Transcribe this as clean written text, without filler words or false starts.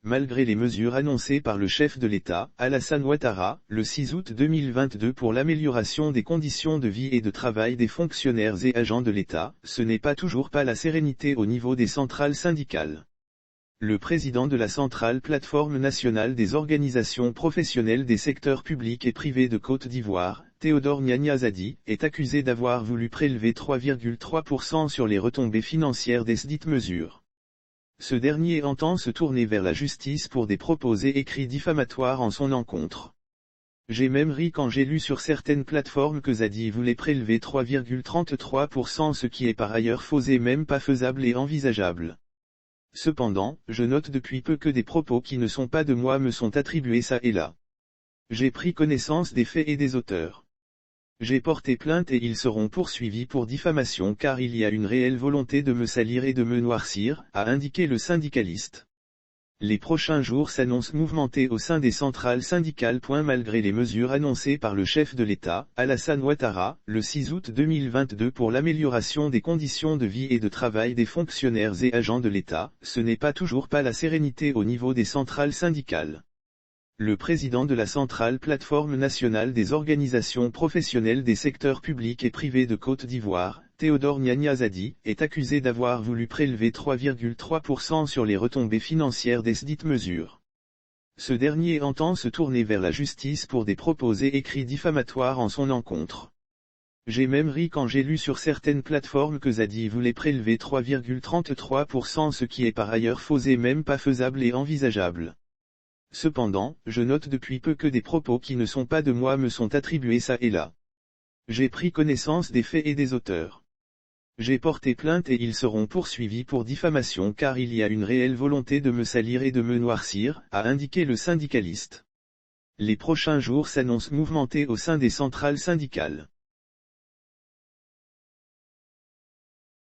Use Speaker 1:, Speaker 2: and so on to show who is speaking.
Speaker 1: malgré les mesures annoncées par le chef de l'État, Alassane Ouattara, le 6 août 2022 pour l'amélioration des conditions de vie et de travail des fonctionnaires et agents de l'État, ce n'est toujours pas la sérénité au niveau des centrales syndicales. Le président de la centrale plateforme nationale des organisations professionnelles des secteurs publics et privés de Côte d'Ivoire, Théodore Gnagna Zadi, est accusé d'avoir voulu prélever 3,3% sur les retombées financières des dites mesures. Ce dernier entend se tourner vers la justice pour des propos et écrits diffamatoires en son encontre. J'ai même ri quand j'ai lu sur certaines plateformes que Zadi voulait prélever 3,33%, ce qui est par ailleurs faux et même pas faisable et envisageable. Cependant, je note depuis peu que des propos qui ne sont pas de moi me sont attribués ça et là. J'ai pris connaissance des faits et des auteurs. J'ai porté plainte et ils seront poursuivis pour diffamation car il y a une réelle volonté de me salir et de me noircir, a indiqué le syndicaliste. Les prochains jours s'annoncent mouvementés au sein des centrales syndicales. Malgré les mesures annoncées par le chef de l'État, Alassane Ouattara, le 6 août 2022 pour l'amélioration des conditions de vie et de travail des fonctionnaires et agents de l'État, ce n'est toujours pas la sérénité au niveau des centrales syndicales. Le président de la centrale plateforme nationale des organisations professionnelles des secteurs publics et privés de Côte d'Ivoire, Théodore Gnagna Zadi, est accusé d'avoir voulu prélever 3,3% sur les retombées financières des dites mesures. Ce dernier entend se tourner vers la justice pour des propos et écrits diffamatoires en son encontre. J'ai même ri quand j'ai lu sur certaines plateformes que Zadi voulait prélever 3,33%, ce qui est par ailleurs faux et même pas faisable et envisageable. Cependant, je note depuis peu que des propos qui ne sont pas de moi me sont attribués ça et là. J'ai pris connaissance des faits et des auteurs. J'ai porté plainte et ils seront poursuivis pour diffamation car il y a une réelle volonté de me salir et de me noircir, a indiqué le syndicaliste. Les prochains jours s'annoncent mouvementés au sein des centrales syndicales.